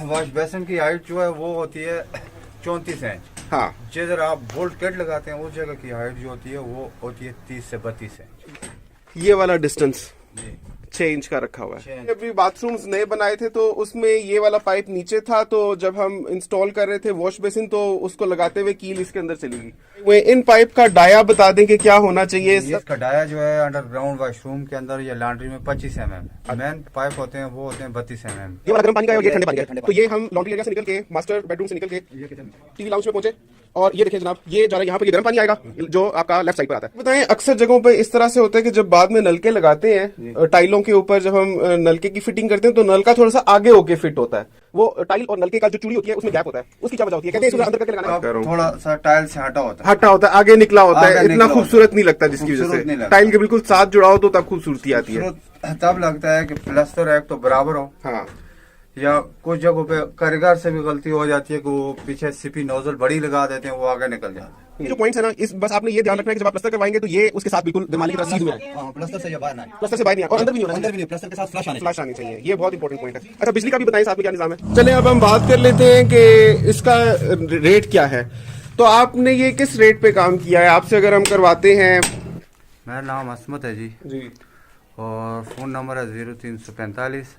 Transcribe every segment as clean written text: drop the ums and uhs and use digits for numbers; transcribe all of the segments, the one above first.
Wash basin की height जो है वो होती है 34 इंच। हाँ, जिधर आप बोल्ट कट लगाते हैं उस जगह की हाइट जो होती है वो होती है 30 से 32 इंच। ये वाला डिस्टेंस जी 6 इंच का रखा हुआ 6 है। इंच। अभी बाथरूम्स नए बनाए थे तो उसमें ये वाला पाइप नीचे था, तो जब हम इंस्टॉल कर रहे थे वॉश बेसिन तो उसको लगाते हुए कील इसके अंदर चली गई। वो इन पाइप का डाया बता दें कि क्या होना चाहिए। इसका डाया जो है अंडरग्राउंड वॉशरूम के अंदर या लॉन्ड्री में 25 mm मेन पाइप होते हैं वो होते हैं 32 mm। ये वाला गर्म पानी का है और ये ठंडे पानी का है। तो ये हम लॉन्ड्री एरिया से निकल के मास्टर बेडरूम से निकल के टीवी लाउंज में पहुंचे और ये देखिए जनाब, ये जा रहा है यहाँ पर, ये गर्म पानी आएगा जो आपका लेफ्ट साइड पर आता है। बताएं, अक्सर जगहों पे इस तरह से होता है कि जब बाद में नलके लगाते हैं टाइलों के ऊपर, जब हम नलके की फिटिंग करते हैं तो नलका थोड़ा सा आगे होके फिट होता है। वो टाइल और नलके का जो चूड़ी होती है उसमें गैप होता है, उसकी क्या वजह होती है? कहते हैं इसको अंदर करके लगाना है। थोड़ा सा टाइल से हटा होता है, आगे निकला होता है, इतना खूबसूरत नहीं लगता, जिसकी वजह खूबसूरत नहीं से लगता। टाइल के बिल्कुल साथ जुड़ा हो तो तब खूबसूरती आती है। तब लगता है कि प्लास्टर एक तो बराबर हो, हाँ, या कुछ जगहों पे कारीगर से भी गलती हो जाती है कि वो पीछे सीपी नोजल बड़ी लगा देते हैं, वो आगे निकल जाता है। ये जो पॉइंट्स है ना, इस बस आपने ये ध्यान रखना है कि जब आप प्लास्टर करवाएंगे तो ये उसके साथ बिल्कुल दिमागी की तरह सीध में है। प्लास्टर से ये बाहर ना आए। प्लास्टर से बाहर नहीं आए और अंदर भी नहीं होना है। अंदर भी नहीं, प्लास्टर के साथ फ्लश आने फ्लैश आनी चाहिए, ये बहुत इंपॉर्टेंट पॉइंट है। अच्छा, बिजली का भी बताएं साथ में क्या निजाम है। चलें अब हम बात कर लेते हैं कि इसका रेट क्या है। तो आपने ये किस रेट पे काम किया है? आपसे अगर हम करवाते हैं। मेरा नाम असमत है जी, और फोन नंबर है 0345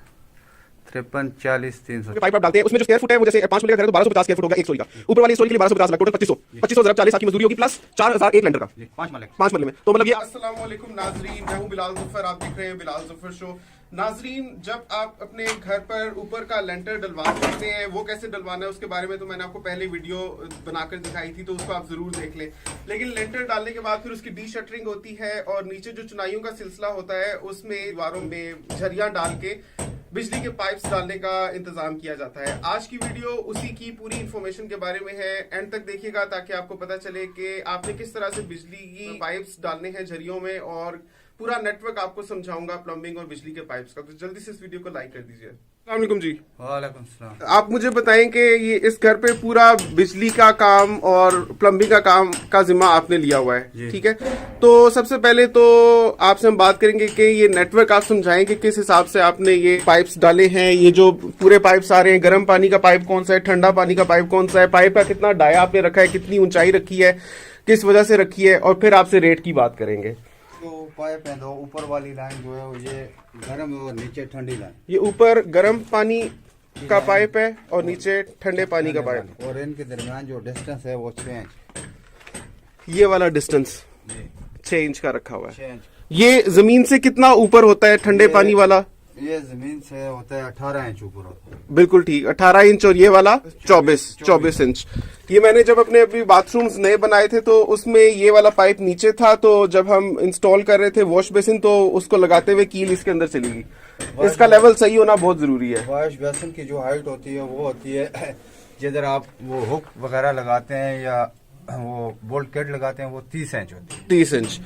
53 40 300। पाइप आप डालते हैं, उसमें जो स्क्वायर फुट है वो जैसे 5 मिले का तो 1250 स्क्वायर फुट होगा एक स्टोरी का। ऊपर वाली स्टोरी के लिए 1250 लग, टोटल 2500 जरा 40 की मजदूरी होगी प्लस 4000 एक लेंटर का, 5 मरले में। तो मतलब ये। अस्सलाम वालेकुम नाजरीन, मैं हूं बिलाल ज़फ़र, आप देख रहे हैं बिलाल ज़फ़र शो। नाजरीन, जब आप अपने घर पर ऊपर का लेंटर डलवा सकते हैं, वो कैसे डलवाना है उसके बारे में तो मैंने आपको पहले वीडियो बनाकर दिखाई थी, तो उसको आप जरूर देख लें। लेकिन लेंटर डालने के बाद फिर उसकी डी शटरिंग होती है और नीचे जो चुनाइयों का सिलसिला होता है उसमें दीवारों में झरियां डाल के बिजली के पाइप्स डालने का इंतजाम किया जाता है। आज की वीडियो उसी की पूरी इंफॉर्मेशन के बारे में है, एंड तक देखिएगा ताकि आपको पता चले कि आपने किस तरह से बिजली की पाइप्स डालने हैं झरियों में, और पूरा नेटवर्क आपको समझाऊंगा प्लम्बिंग और बिजली के पाइप्स का। तो जल्दी से इस वीडियो को लाइक कर दीजिए। अस्सलाम वालेकुम जी। वालेकुम सलाम। आप मुझे बताएं कि ये इस घर पे पूरा बिजली का काम और प्लम्बिंग का काम का जिम्मा आपने लिया हुआ है, ठीक है? तो सबसे पहले तो आपसे हम बात करेंगे कि ये नेटवर्क आप समझाएं कि किस हिसाब से आपने ये पाइप्स डाले हैं। ये जो पूरे पाइप्स आ रहे हैं, गर्म पानी का पाइप कौन सा है, ठंडा पानी का पाइप कौन सा है, पाइप का कितना डाया आपने रखा है, कितनी ऊंचाई रखी है, किस वजह से रखी है, और फिर आपसे रेट की बात करेंगे। तो पाइप है, दो ऊपर वाली लाइन जो है वो ये गर्म और नीचे ठंडी लाइन। ये ऊपर गर्म पानी का पाइप है और नीचे ठंडे पानी का पाइप, और इनके दरमियान जो डिस्टेंस है वो 6 इंच। ये वाला डिस्टेंस 6 इंच का रखा हुआ है। 6 इंच। ये जमीन से कितना ऊपर होता है ठंडे पानी वाला? ये जमीन से होता है 18 इंच ऊपर होता है। बिल्कुल ठीक, 18 इंच, और ये वाला 24 इंच। ये मैंने जब अपने अभी बाथरूम्स नए बनाए थे तो उसमें ये वाला पाइप नीचे था, तो जब हम इंस्टॉल कर रहे थे वॉश बेसिन तो उसको लगाते हुए कील इसके अंदर चली गई। इसका लेवल सही होना बहुत जरूरी है। वॉश बेसिन की जो हाइट होती है वो होती है जिधर आप वो हुक वगैरह लगाते हैं या वो बोल्ट कट लगाते हैं वो 30 इंच होती है। 30 इंच,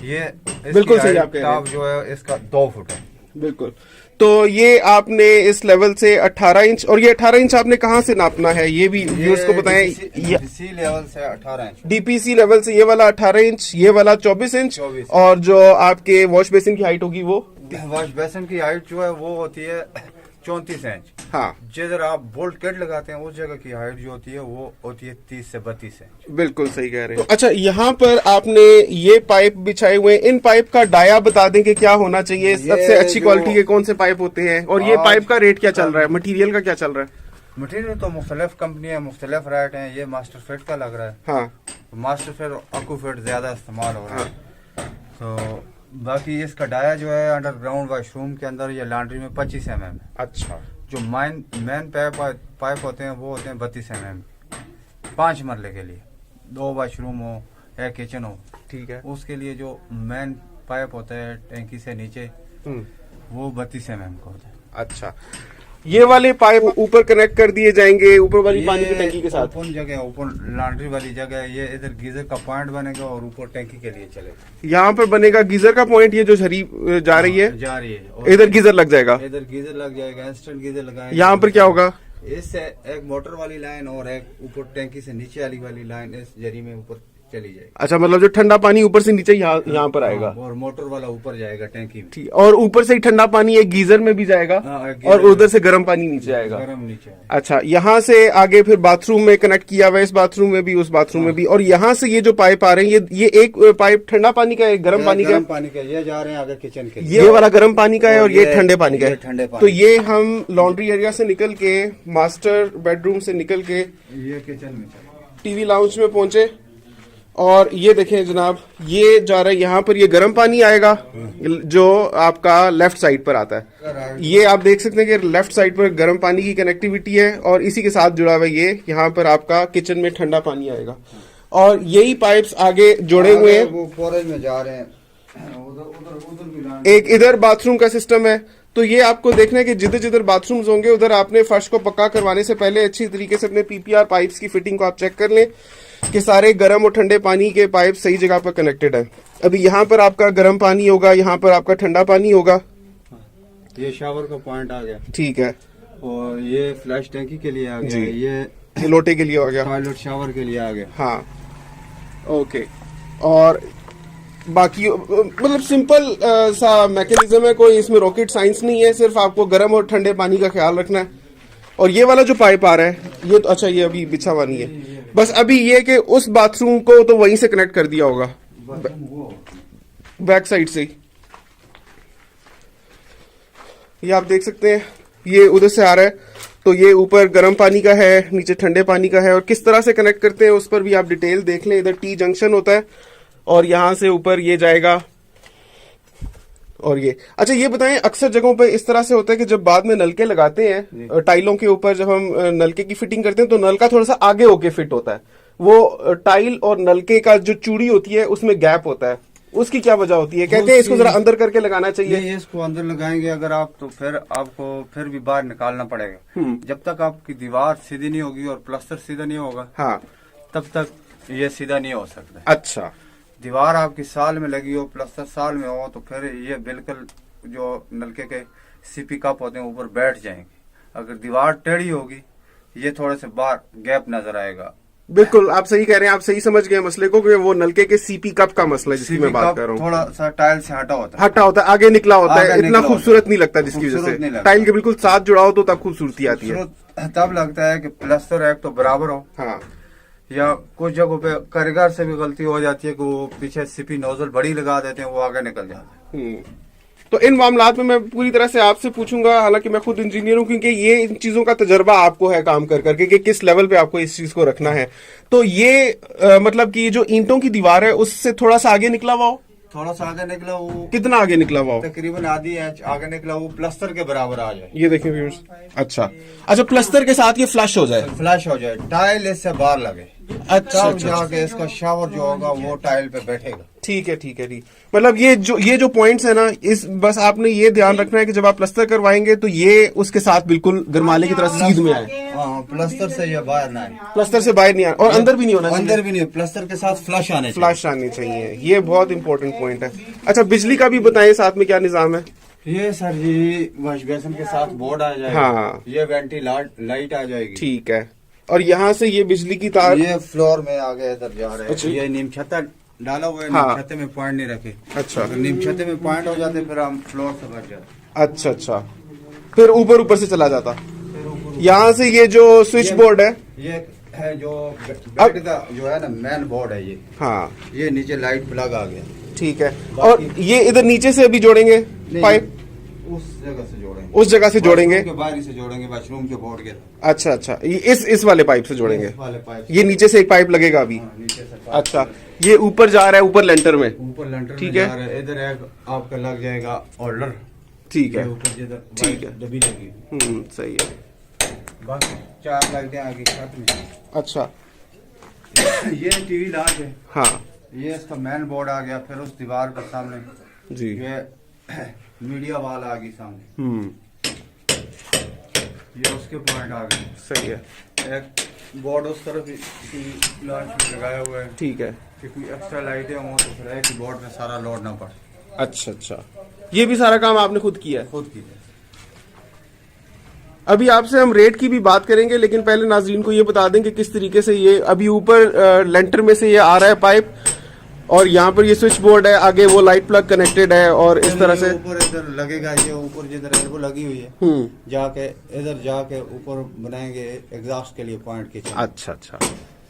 ये बिल्कुल सही आप कह रहे हैं। टॉप जो है इसका 2 फुट है। बिल्कुल। तो ये आपने इस लेवल से 18 इंच, और ये 18 इंच आपने कहाँ से नापना है ये भी व्यूअर्स को बताएं। डीपीसी लेवल से 18 इंच। डीपीसी लेवल से ये वाला 18 इंच, ये वाला 24 इंच, और जो आपके वॉश बेसिन की हाइट होगी वो वॉश बेसिन की हाइट जो है वो होती है 34 इंच। हाँ, जिधर आप बोल्ट कट लगाते हैं उस जगह की हाइट जो होती है वो होती है 30 से 32 इंच। बिल्कुल सही कह रहे हैं। अच्छा, यहाँ पर आपने ये पाइप बिछाए हुए, इन पाइप का डाया बता दें कि क्या होना चाहिए, सबसे अच्छी क्वालिटी के कौन से पाइप होते हैं, और ये पाइप का रेट क्या चल रहा है, मटेरियल का क्या चल रहा है? मटेरियल तो मुख्तलिफ कंपनी है, मुख्तलिफ रेट है। ये मास्टर फिट का लग रहा है। हाँ, मास्टर फिट अकू फिट ज्यादा इस्तेमाल हो रहा है। तो बाकी इसका डाया जो है अंडरग्राउंड वॉशरूम के अंदर या लॉन्ड्री में 25 mm है। अच्छा। जो मेन पाइप होते हैं वो होते हैं 32 mm 5 मरले के लिए, 2 वॉशरूम हो या किचन हो, ठीक है। उसके लिए जो मेन पाइप होता है टैंकी से नीचे वो 32 mm का होता है। अच्छा, ये वाले पाइप ऊपर कनेक्ट कर दिए जाएंगे ऊपर वाली पानी की टंकी के साथ? ओपन जगह, ऊपर लॉन्ड्री वाली जगह है, ये इधर गीजर का पॉइंट बनेगा और ऊपर टैंकी के लिए चलेगा। यहाँ पर बनेगा गीजर का पॉइंट, ये जो झरी जा रही है इधर गीजर लग जाएगा। इधर गीजर लग जाएगा, इंस्टेंट गीजर लगाएंगे। यहाँ पर क्या होगा? इससे एक मोटर वाली लाइन और एक ऊपर टैंकी से नीचे वाली लाइन इस जरी में ऊपर चली जाएगी। अच्छा, मतलब जो ठंडा पानी ऊपर से नीचे यहाँ पर आएगा। और मोटर वाला ऊपर जाएगा टैंकी में। ठीक, और ऊपर से ही ठंडा पानी एक गीजर में भी जाएगा और उधर से गर्म पानी नीचे आएगा। गर्म नीचे आएगा। अच्छा, यहाँ से आगे फिर बाथरूम में कनेक्ट किया हुआ है, इस बाथरूम में भी, उस बाथरूम में भी। और यहाँ से ये जो पाइप आ रहे हैं, ये एक पाइप ठंडा पानी का है, गर्म पानी का है। पानी का ये जा रहे हैं आगे किचन के। ये वाला गर्म पानी का है और ये ठंडे पानी का ये है। ठंडे पानी। तो ये हम लॉन्ड्री एरिया से निकल के, मास्टर बेडरूम से निकल के ये किचन में टीवी लाउंज में पहुंचे और ये देखें जनाब, ये जा रहा है यहाँ पर, ये गर्म पानी आएगा जो आपका लेफ्ट साइड पर आता है। ये आप देख सकते हैं कि लेफ्ट साइड पर गर्म पानी की कनेक्टिविटी है और इसी के साथ जुड़ा हुआ है ये, यहाँ पर आपका किचन में ठंडा पानी आएगा। और यही पाइप्स आगे जुड़े हुए हैं, वो फॉरेज में जा रहे हैं। उधर भी एक इधर बाथरूम का सिस्टम है। तो ये आपको देखना है कि जिधर जिधर बाथरूम्स होंगे उधर आपने फर्श को पक्का करवाने से पहले अच्छी तरीके से अपने पीपीआर पाइप्स की फिटिंग को आप चेक कर लें कि सारे गर्म और ठंडे पानी के पाइप सही जगह पर कनेक्टेड है। अभी यहाँ पर आपका गर्म पानी होगा, यहाँ पर आपका ठंडा पानी होगा। ये शावर का पॉइंट आ गया। ठीक है, और ये फ्लैश टैंकी के लिए आ गया। ये लोटे के लिए हो गया, टॉयलेट शावर के लिए आ गया। हाँ, ओके। और बाकी मतलब सिंपल सा मैकेनिज्म है, कोई इसमें रॉकेट साइंस नहीं है, सिर्फ आपको गर्म और ठंडे पानी का ख्याल रखना है। और ये वाला जो पाइप आ रहा है, ये तो अच्छा, ये अभी बिछा हुआ नहीं है, बस अभी ये कि उस बाथरूम को तो वहीं से कनेक्ट कर दिया होगा, बैक साइड से ही। ये आप देख सकते हैं, ये उधर से आ रहा है। तो ये ऊपर गर्म पानी का है, नीचे ठंडे पानी का है। और किस तरह से कनेक्ट करते हैं उस पर भी आप डिटेल देख लें। इधर टी जंक्शन होता है और यहां से ऊपर ये जाएगा। और ये अच्छा, ये बताएं, अक्सर जगहों पे इस तरह से होता है कि जब बाद में नलके लगाते हैं टाइलों के ऊपर, जब हम नलके की फिटिंग करते हैं तो नलका थोड़ा सा आगे होके फिट होता है। वो टाइल और नलके का जो चूड़ी होती है उसमें गैप होता है, उसकी क्या वजह होती है? कहते हैं इसको जरा अंदर करके लगाना चाहिए। ये इसको अंदर लगाएंगे अगर आप, तो फिर आपको फिर भी बाहर निकालना पड़ेगा। जब तक आपकी दीवार सीधी नहीं होगी और प्लास्टर सीधा नहीं होगा, हाँ, तब तक ये सीधा नहीं हो सकता। अच्छा, दीवार आपकी साल में लगी हो, प्लास्टर साल में हो, तो फिर ये बिल्कुल जो नलके के सीपी कप होते हैं ऊपर बैठ जाएंगे। अगर दीवार टेढ़ी होगी, ये थोड़े से बाहर गैप नजर आएगा। बिल्कुल आप सही कह रहे हैं, आप सही समझ गए मसले को कि वो नलके के सीपी कप का मसला है जिसकी मैं बात कर रहा हूँ। थोड़ा सा टाइल से हटा होता है, आगे निकला होता है, आगे इतना निकला खूबसूरत नहीं लगता, जिसकी वजह से टाइल के बिल्कुल साथ जुड़ा हो तो तब खूबसूरती आती है। तब लगता है कि प्लास्टर एक तो बराबर हो। हाँ, या कुछ जगहों पे कारीगर से भी गलती हो जाती है कि वो पीछे सीपी नोजल बड़ी लगा देते हैं, वो आगे निकल जाता है। तो इन मामलात में मैं पूरी तरह से आपसे पूछूंगा, हालांकि मैं खुद इंजीनियर हूं, क्योंकि ये इन चीजों का तजर्बा आपको है काम कर करके कि किस लेवल पे आपको इस चीज को रखना है। तो ये मतलब कि जो ईंटों की दीवार है उससे थोड़ा सा आगे निकला हुआ हो, थोड़ा सा आगे निकला, वो कितना आगे निकला हुआ हो? तकरीबन आधी इंच आगे निकला, वो प्लास्टर के बराबर आ जाए। ये देखें व्यूअर्स, अच्छा अच्छा, प्लास्टर के साथ ये फ्लश हो जाए, फ्लैश हो जाए, टाइल इससे बाहर लगे, अच्छा तब अच्छा, जाके इसका शावर जो होगा वो टाइल पे बैठेगा। ठीक है ठीक है, ठीक। मतलब ये जो पॉइंट्स है ना, इस बस आपने ये ध्यान रखना है कि जब आप प्लास्टर करवाएंगे तो ये उसके साथ बिल्कुल गरमाले की तरह सीध में आए। हाँ, प्लास्टर से ये बाहर ना आए, प्लास्टर से बाहर नहीं आए और अंदर भी नहीं होना चाहिए, अंदर भी नहीं, प्लास्टर के साथ फ्लश आने चाहिए। फ्लश आने चाहिए, ये बहुत इंपॉर्टेंट पॉइंट है। अच्छा, बिजली का भी बताएं साथ में क्या निजाम है? ये सर जी वॉश बेसिन के साथ बोर्ड आ जाएगा। हाँ, ये लाइट आ जाएगी। ठीक है। और यहाँ से ये बिजली की तार, ये फ्लोर में आगे इधर जा रहे अच्छा। हैं। ये नीम छत्ता डाला हुआ है, हाँ। नीम छत्ते में पॉइंट नहीं रखे। अच्छा अगर नीम छत्ते में पॉइंट हो जाते फिर हम फ्लोर से बच जाते। अच्छा अच्छा, फिर ऊपर से चला जाता। यहाँ से ये जो स्विच बोर्ड है, ये है जो बेड का जो है ना मेन बोर्ड है ये। हाँ, ये नीचे लाइट प्लग आ गया। ठीक है। और ये इधर नीचे से अभी जोड़ेंगे पाइप, उस जगह से जोड़ेंगे, उस जगह से जोड़ेंगे, बाहरी से जोड़ेंगे, वॉशरूम के बोर्ड के। अच्छा अच्छा, ये इस वाले पाइप से जोड़ेंगे, इस वाले पाइप। ये नीचे से एक पाइप लगेगा अभी। हाँ, नीचे से पाइप। अच्छा, ये ऊपर जा रहा है, ऊपर लेंटर में, ऊपर लेंटर ठीक में है। जा रहा है। इधर एक आपका लग जाएगा ऑर्डर, ठीक है, ऊपर जिधर ठीक है। डब्बी लगी। सही है। बाकी 4 लाइटें आगे छत में। अच्छा, ये टीवी लाट है। हाँ ये इसका मेन बोर्ड आ गया। फिर उस दीवार के सामने जी, ये मीडिया वाल आ गई सामने। ये उसके पॉइंट आ गए। सही है, एक बोर्ड उस तरफ लाइट लगाया हुआ है, ठीक है। क्योंकि एक्स्ट्रा लाइटें हों तो फिर एक ही बोर्ड में सारा लोड ना पड़े। अच्छा अच्छा, ये भी सारा काम आपने खुद किया है? खुद की। अभी आपसे हम रेट की भी बात करेंगे, लेकिन पहले नाजरीन को ये बता दें कि किस तरीके से ये अभी ऊपर लेंटर में से ये आ रहा है पाइप, और यहाँ पर ये स्विच बोर्ड है, आगे वो लाइट प्लग कनेक्टेड है, और इस तरह से ऊपर इधर लगेगा, ये ऊपर जिधर है वो लगी हुई है, जाके इधर जाके ऊपर बनाएंगे एग्जॉस्ट के लिए पॉइंट की। अच्छा अच्छा,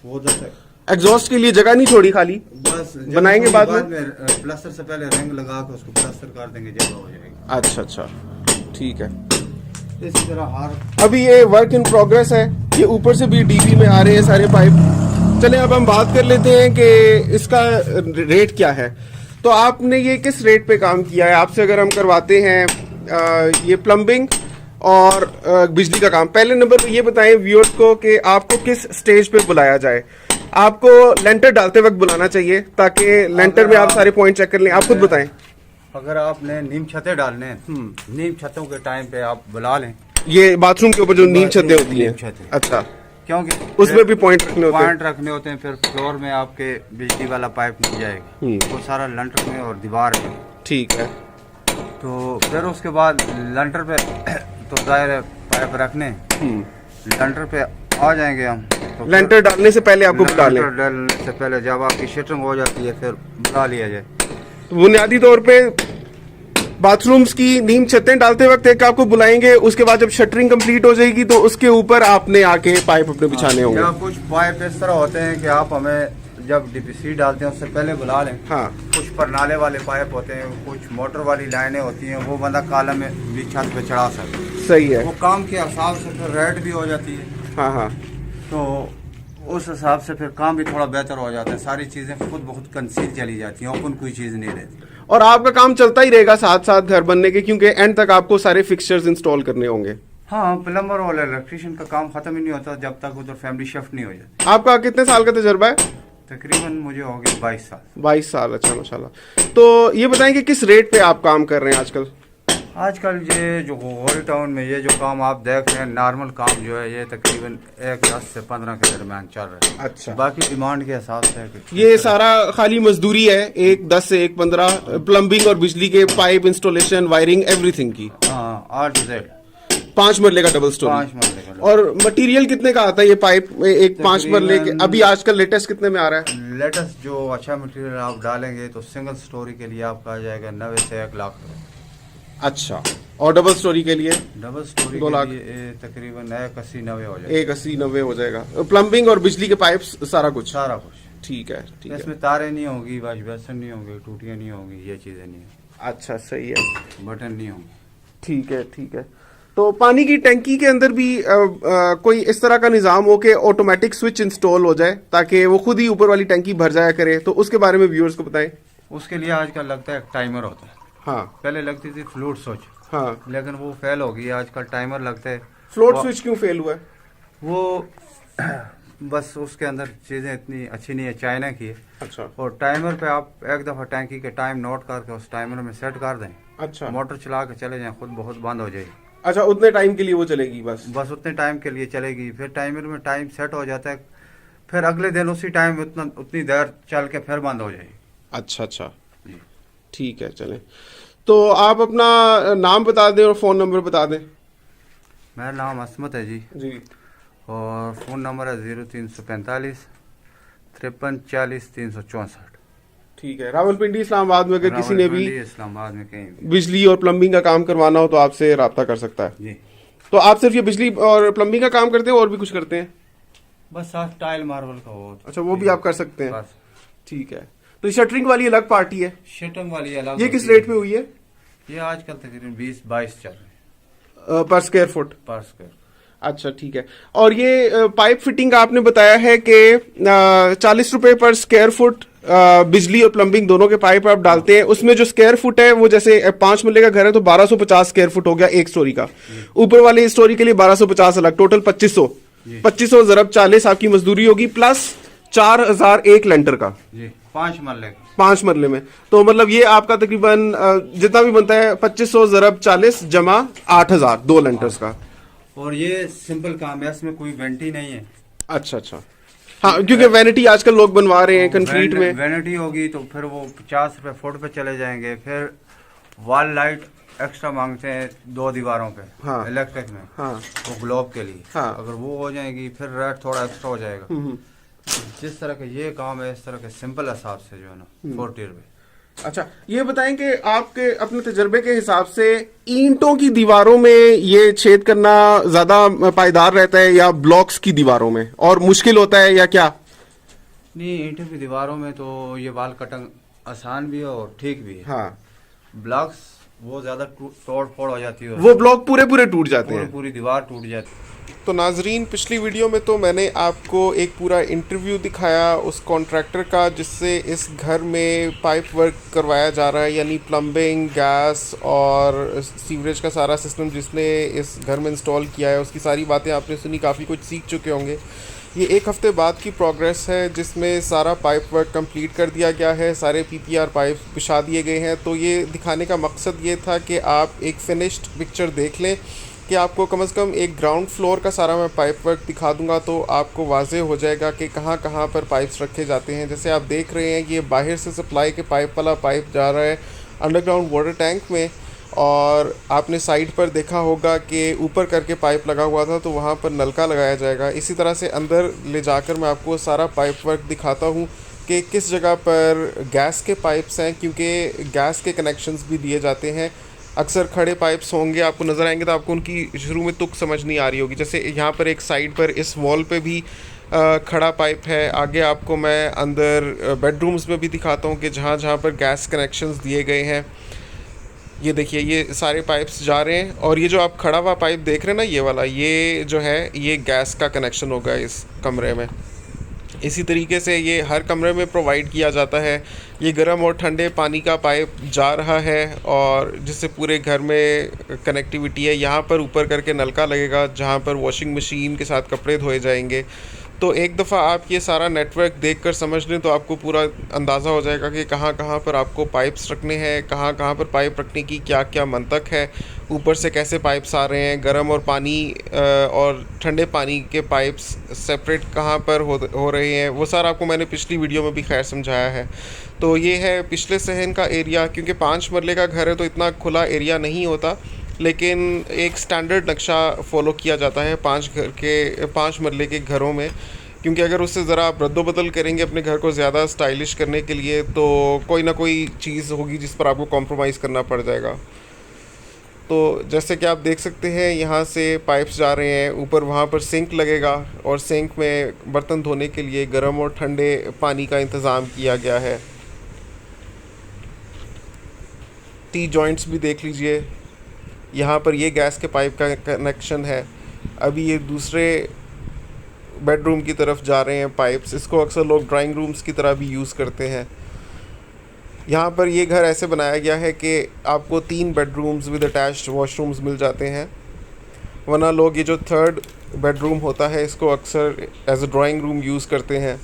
वो उधर से एग्जॉस्ट के लिए जगह नहीं छोड़ी खाली, बस बनाएंगे बाद में। प्लास्टर से पहले रिंग लगा के उसको प्लास्टर कर देंगे, जगह हो जाएगी। अच्छा अच्छा, ठीक है। इसी तरह हार अभी ये वर्क इन प्रोग्रेस है, ये ऊपर से भी डीबी में आ रहे हैं सारे पाइप। चले अब हम बात कर लेते हैं कि इसका रेट क्या है। तो आपने ये किस रेट पे काम किया है? आपसे अगर हम करवाते हैं ये प्लम्बिंग और बिजली का काम, पहले नंबर पे ये बताएं व्यूअर्स को कि आपको किस स्टेज पे बुलाया जाए। आपको लेंटर डालते वक्त बुलाना चाहिए ताकि लेंटर में आप सारे पॉइंट चेक कर लें। आप खुद बताएं। अगर आपने नीम छतें डालने हैं, नीम छतों के टाइम पे आप बुला लें। ये बाथरूम के ऊपर जो नीम छतें होती हैं, छतें। अच्छा, क्योंकि उसमें भी पॉइंट रखने होते हैं। पॉइंट रखने होते हैं, फिर फ्लोर में आपके बिजली वाला पाइप नहीं जाएगा, वो सारा लंटर में और दीवार में। ठीक है। तो फिर उसके बाद लंटर पे तो जाहिर है पाइप रखने, लंटर पे आ जाएंगे हम। तो लेंटर डालने से पहले आपको बुला लें। लंटर डालने से पहले जब आपकी शटरिंग हो जाती है फिर बुला लिया जाए। बुनियादी तौर पे बाथरूम्स की नीम छतें डालते वक्त एक आपको बुलाएंगे, उसके बाद जब शटरिंग कंप्लीट हो जाएगी तो उसके ऊपर आपने आके पाइप अपने बिछाने होंगे। या कुछ पाइप इस तरह होते हैं कि आप हमें जब डीपीसी डालते हैं उससे पहले बुला लें। हाँ, कुछ परनाले वाले पाइप होते हैं, कुछ मोटर वाली लाइनें होती हैं, वो बंदा कालम में भी छत पे चढ़ा सकता है। सही है। वो काम के हिसाब से फिर रेट भी हो जाती है, हाँ हाँ, तो उस हिसाब से फिर काम भी थोड़ा बेहतर हो जाता है। सारी चीजें खुद बहुत कंसील चली जाती हैं, ओपन कोई चीज नहीं रहती। और आपका काम चलता ही रहेगा साथ साथ घर बनने के, क्योंकि एंड तक आपको सारे फिक्सचर्स इंस्टॉल करने होंगे। हाँ, प्लम्बर और इलेक्ट्रिशियन का काम खत्म ही नहीं होता जब तक उधर फैमिली शिफ्ट नहीं हो जाती। आपका कितने साल का तजर्बा है? तकरीबन मुझे हो गए 22 साल। 22 साल, अच्छा माशाल्लाह। तो ये बताएं कि किस रेट पे आप काम कर रहे हैं आजकल? आजकल ये जो गोल टाउन में ये जो काम आप देख रहे हैं, नॉर्मल काम जो है, ये तकरीबन 10 से 15 के दरमियान चल रहा है। अच्छा, बाकी डिमांड के हिसाब से ये सारा खाली मजदूरी है, 10 से 15, प्लम्बिंग और बिजली के पाइप इंस्टॉलेशन, वायरिंग, एवरीथिंग की। हाँ, R to Z। 5 मरले का डबल स्टोरी। 5 मरले का। और मटेरियल कितने का आता है ये पाइप एक 5 मरले के? अभी आजकल लेटेस्ट कितने में आ रहा है? लेटेस्ट जो अच्छा मटेरियल आप डालेंगे तो सिंगल स्टोरी के लिए आपका आ जाएगा 90 से 1 लाख। अच्छा, और डबल स्टोरी के लिए? डबल स्टोरी 2 लाख के लिए तकरीबन 180-90 हो जाएगा। 180-90 हो जाएगा। प्लम्बिंग और बिजली के पाइप सारा कुछ? सारा कुछ। ठीक है, ठीक है। इसमें तारे नहीं होंगी, वाश बेसन नहीं होंगे, टूटियां नहीं होंगी, ये चीजें नहीं है। अच्छा, सही है। बटन नहीं होंगे। ठीक है, ठीक है। तो पानी की टंकी के अंदर भी कोई इस तरह का निजाम हो कि ऑटोमेटिक स्विच इंस्टॉल हो जाए ताकि वो खुद ही ऊपर वाली टंकी भर जाया करे, तो उसके बारे में व्यूअर्स को बताएं। उसके लिए आजकल लगता है एक टाइमर होता है। हाँ, पहले लगती थी फ्लूट स्विच, हाँ, लेकिन वो फेल हो गई। आजकल टाइमर लगता है। फ्लोट स्विच क्यों फेल हुआ है? वो बस उसके अंदर चीजें इतनी अच्छी नहीं है, चाइना की है। अच्छा, और टाइमर पे आप एक दफा टैंकी के टाइम नोट करके उस टाइमर में सेट कर दें, अच्छा, मोटर चला के चले जाएं, खुद बहुत बंद हो जाएगी। अच्छा, उतने टाइम के लिए वो चलेगी बस? बस उतने टाइम के लिए चलेगी। फिर टाइमर में टाइम सेट हो जाता है, फिर अगले दिन उसी टाइम उतनी देर चल के फिर बंद हो जाएगी। अच्छा अच्छा, जी। ठीक है, चलें। तो आप अपना नाम बता दें और फ़ोन नंबर बता दें। मेरा नाम असमत है जी, जी, और फ़ोन नंबर है 0345 53 40 364। ठीक है। रावलपिंडी इस्लामाबाद में अगर किसी ने भी इस्लामाबाद में कहीं भी बिजली और प्लम्बिंग का काम करवाना हो तो आपसे रब्ता कर सकता है। जी। तो आप सिर्फ ये बिजली और प्लम्बिंग का काम करते हैं और भी कुछ करते हैं? बस साथ टाइल मार्बल का हो। अच्छा, वो भी आप कर सकते हैं। बस। ठीक है। तो शटरिंग वाली अलग पार्टी है, शटरिंग वाली अलग। ये किस रेट पे हुई है? ये आजकल तकरीबन 20-22 चल रहे हैं पर स्क्वायर फुट? पर स्क्वायर। अच्छा, ठीक है। और ये पाइप फिटिंग का आपने बताया है कि 40 रुपए पर स्क्वायर फुट बिजली और प्लम्बिंग दोनों के पाइप आप डालते हैं। उसमें जो स्क्वायर फुट है वो जैसे 5 मरले का घर है तो 1250 स्क्वायर फुट हो गया एक स्टोरी का। ऊपर वाली स्टोरी के लिए 1250 अलग, टोटल 2500। 2500 ज़रब 40 आपकी मजदूरी होगी, प्लस 4000 एक लेंटर का जी, 5 मरले 5 मरले में। तो मतलब ये आपका तकरीबन जितना भी बनता है 2500 ज़रब 40 जमा 8000 2 लेंटर्स का। और ये सिंपल काम है, इसमें कोई वेंटी नहीं है। अच्छा अच्छा, हाँ, क्योंकि वैनिटी आजकल लोग बनवा रहे हैं कंक्रीट में। वैनिटी होगी तो फिर वो 50 रुपए फुट पे चले जाएंगे। फिर वॉल लाइट एक्स्ट्रा मांगते हैं 2 दीवारों पे, हाँ। इलेक्ट्रिक में, हाँ वो ग्लोब के लिए। हाँ। अगर वो हो जाएगी फिर रेट थोड़ा एक्स्ट्रा हो जाएगा। जिस तरह के ये काम है, इस तरह के सिंपल हिसाब से जो है ना 40 रुपये। अच्छा, ये बताएं कि आपके अपने तजर्बे के हिसाब से ईंटों की दीवारों में ये छेद करना ज्यादा पायदार रहता है या ब्लॉक्स की दीवारों में, और मुश्किल होता है या क्या? नहीं, ईंटों की दीवारों में तो ये वाल कटिंग आसान भी है और ठीक भी है। हाँ, ब्लॉक्स वो ज्यादा तोड़ फोड़ हो जाती है, वो ब्लॉक पूरे पूरे टूट जाते पूरी हैं। पूरी दीवार टूट जाती है। तो नाजरीन, पिछली वीडियो में तो मैंने आपको एक पूरा इंटरव्यू दिखाया उस कॉन्ट्रैक्टर का जिससे इस घर में पाइप वर्क करवाया जा रहा है, यानी प्लम्बिंग, गैस और सीवरेज का सारा सिस्टम जिसने इस घर में इंस्टॉल किया है। उसकी सारी बातें आपने सुनी, काफ़ी कुछ सीख चुके होंगे। ये 1 हफ़्ते बाद की प्रोग्रेस है जिसमें सारा पाइप वर्क कंप्लीट कर दिया गया है, सारे पीपीआर पाइप बिछा दिए गए हैं। तो ये दिखाने का मकसद ये था कि आप एक फिनिश्ड पिक्चर देख लें कि आपको कम से कम एक ग्राउंड फ्लोर का सारा मैं पाइप वर्क दिखा दूंगा तो आपको वाज़े हो जाएगा कि कहाँ कहाँ पर पाइप्स रखे जाते हैं। जैसे आप देख रहे हैं कि ये बाहर से सप्लाई के पाइप वाला पाइप जा रहा है अंडरग्राउंड वाटर टैंक में, और आपने साइड पर देखा होगा कि ऊपर करके पाइप लगा हुआ था तो वहाँ पर नलका लगाया जाएगा। इसी तरह से अंदर ले जाकर मैं आपको सारा पाइप वर्क दिखाता हूँ कि किस जगह पर गैस के पाइप्स हैं, क्योंकि गैस के कनेक्शंस भी दिए जाते हैं। अक्सर खड़े पाइप्स होंगे, आपको नज़र आएंगे तो आपको उनकी शुरू में तुक समझ नहीं आ रही होगी। जैसे यहाँ पर एक साइड पर इस वॉल पे भी खड़ा पाइप है। आगे आपको मैं अंदर बेडरूम्स में भी दिखाता हूँ कि जहाँ जहाँ पर गैस कनेक्शंस दिए गए हैं। ये देखिए, ये सारे पाइप्स जा रहे हैं, और ये जो आप खड़ा हुआ पाइप देख रहे हैं ना, ये वाला, ये जो है ये गैस का कनेक्शन होगा इस कमरे में। इसी तरीके से ये हर कमरे में प्रोवाइड किया जाता है। ये गर्म और ठंडे पानी का पाइप जा रहा है और जिससे पूरे घर में कनेक्टिविटी है। यहाँ पर ऊपर करके नलका लगेगा जहाँ पर वॉशिंग मशीन के साथ कपड़े धोए जाएंगे। तो एक दफ़ा आप ये सारा नेटवर्क देखकर समझ लें तो आपको पूरा अंदाज़ा हो जाएगा कि कहाँ कहाँ पर आपको पाइप्स रखने हैं, कहाँ कहाँ पर पाइप रखने की क्या क्या मंतक है, ऊपर से कैसे पाइप्स आ रहे हैं, गर्म और पानी और ठंडे पानी के पाइप्स सेपरेट कहाँ पर हो रहे हैं। वो सारा आपको मैंने पिछली वीडियो में भी खैर समझाया है। तो ये है पिछले सहन का एरिया। क्योंकि 5 मरले का घर है तो इतना खुला एरिया नहीं होता, लेकिन एक स्टैंडर्ड नक्शा फॉलो किया जाता है 5 मरले के घरों में। क्योंकि अगर उससे ज़रा आप रद्दोबदल करेंगे अपने घर को ज़्यादा स्टाइलिश करने के लिए तो कोई ना कोई चीज़ होगी जिस पर आपको कॉम्प्रोमाइज़ करना पड़ जाएगा। तो जैसे कि आप देख सकते हैं यहाँ से पाइप्स जा रहे हैं ऊपर, वहाँ पर सिंक लगेगा और सिंक में बर्तन धोने के लिए गर्म और ठंडे पानी का इंतज़ाम किया गया है। टी जॉइंट्स भी देख लीजिए। यहाँ पर ये गैस के पाइप का कनेक्शन है। अभी ये दूसरे बेडरूम की तरफ जा रहे हैं पाइप्स। इसको अक्सर लोग ड्राइंग रूम्स की तरह भी यूज़ करते हैं। यहाँ पर ये घर ऐसे बनाया गया है कि आपको 3 बेडरूम्स विद अटैच्ड वॉशरूम्स मिल जाते हैं, वरना लोग ये जो 3rd बेडरूम होता है इसको अक्सर as a drawing room use करते हैं।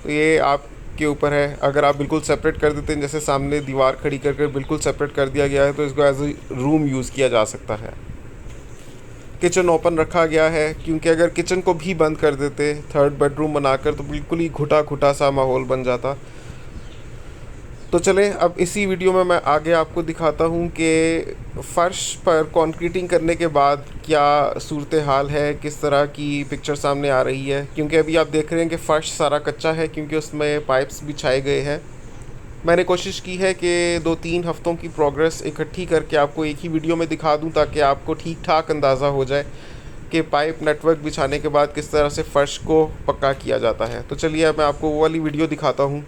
तो ये आपके ऊपर है। अगर आप बिल्कुल सेपरेट कर देते हैं, जैसे सामने दीवार खड़ी कर बिल्कुल सेपरेट कर दिया गया है, तो इसको एज अ रूम यूज़ किया जा सकता है। किचन ओपन रखा गया है क्योंकि अगर किचन को भी बंद कर देते 3rd बेडरूम बनाकर तो बिल्कुल ही घुटा घुटा सा माहौल बन जाता। तो चलें अब इसी वीडियो में मैं आगे आपको दिखाता हूँ कि फ़र्श पर कंक्रीटिंग करने के बाद क्या सूरत हाल है, किस तरह की पिक्चर सामने आ रही है। क्योंकि अभी आप देख रहे हैं कि फ़र्श सारा कच्चा है क्योंकि उसमें पाइप्स बिछाए गए हैं। मैंने कोशिश की है कि 2-3 हफ़्तों की प्रोग्रेस इकट्ठी करके आपको एक ही वीडियो में दिखा दूं ताकि आपको ठीक ठाक अंदाज़ा हो जाए कि पाइप नेटवर्क बिछाने के बाद किस तरह से फ़र्श को पक्का किया जाता है। तो चलिए अब मैं आपको वो वाली वीडियो दिखाता हूँ।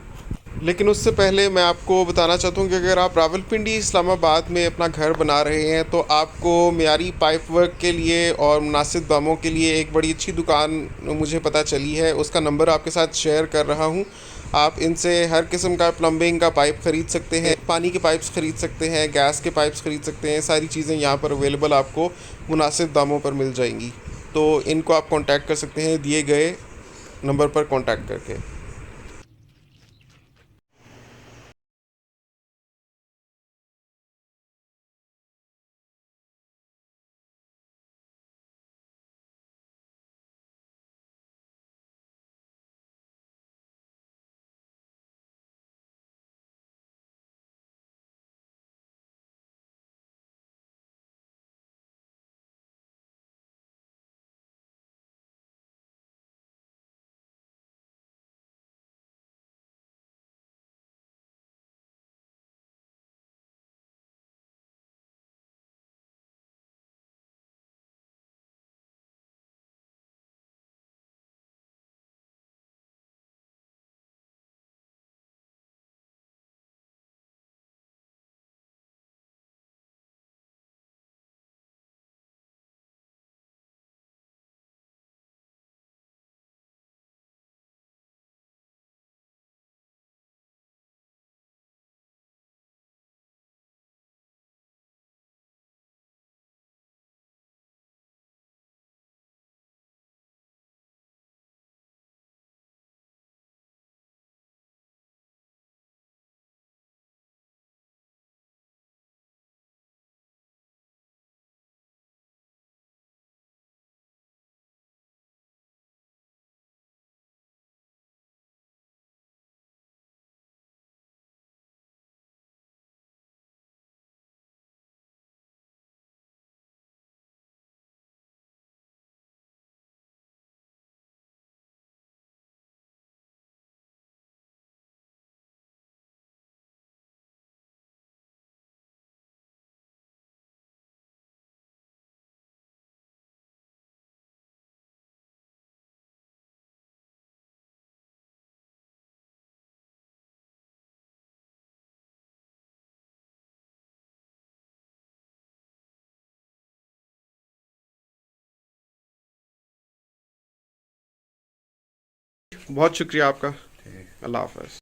लेकिन उससे पहले मैं आपको बताना चाहता हूँ कि अगर आप रावलपिंडी इस्लामाबाद में अपना घर बना रहे हैं तो आपको मियारी पाइप वर्क के लिए और मुनासिब दामों के लिए एक बड़ी अच्छी दुकान मुझे पता चली है। उसका नंबर आपके साथ शेयर कर रहा हूँ। आप इनसे हर किस्म का प्लम्बिंग का पाइप ख़रीद सकते हैं, पानी के पाइप्स ख़रीद सकते हैं, गैस के पाइप्स ख़रीद सकते हैं। सारी चीज़ें यहाँ पर अवेलेबल आपको मुनासिब दामों पर मिल जाएंगी। तो इनको आप कांटेक्ट कर सकते हैं दिए गए नंबर पर कांटेक्ट करके। बहुत शुक्रिया आपका, अल्लाह हाफ़िज़।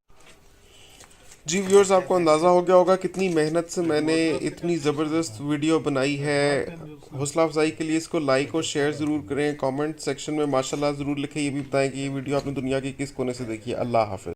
जी व्यूअर्स, आपको अंदाज़ा हो गया होगा कितनी मेहनत से मैंने इतनी ज़बरदस्त वीडियो बनाई है। हौसला अफजाई के लिए इसको लाइक और शेयर ज़रूर करें। कमेंट सेक्शन में माशाल्लाह ज़रूर लिखें, ये भी बताएं कि ये वीडियो आपने दुनिया के किस कोने से देखी है। अल्लाह हाफ़िज़।